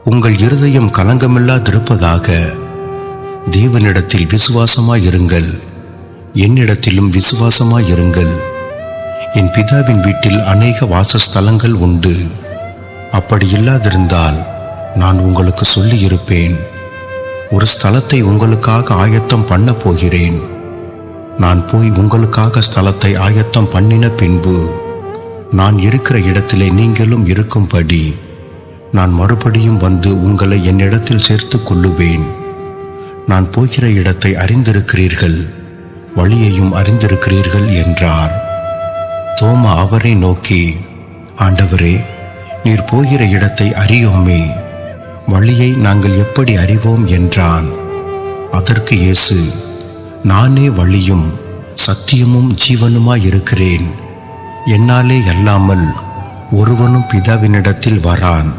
உங்கள் இருதயம் கலங்கமில்லாதிருப்பதாக. தேவனிடத்தில் விசுவாசமாயிருங்கள், என்னிடத்திலும் விசுவாசமாயிருங்கள். என் பிதாவின் வீட்டில் அநேக வாசஸ்தலங்கள் உண்டு. அப்படி இல்லாதிருந்தால் நான் உங்களுக்கு சொல்லியிருப்பேன். ஒரு ஸ்தலத்தை உங்களுக்காக ஆயத்தம் பண்ண போகிறேன். நான் போய் உங்களுக்காக ஸ்தலத்தை ஆயத்தம் பண்ணின பின்பு நான் இருக்கிற இடத்திலே நீங்களும் இருக்கும்படி நான் மறுபடியும் வந்து உங்களை என்னிடத்தில் சேர்த்து கொள்ளுவேன். நான் போகிற இடத்தை அறிந்திருக்கிறீர்கள், வழியையும் அறிந்திருக்கிறீர்கள் என்றார். தோமா அவரை நோக்கி, ஆண்டவரே, நீர் போகிற இடத்தை அறியோமே, வழியை நாங்கள் எப்படி அறிவோம் என்றான். அதற்கு இயேசு, நானே வழியும் சத்தியமும் ஜீவனுமாயிருக்கிறேன். என்னாலே அல்லாமல் ஒருவனும் பிதாவினிடத்தில் வரான்.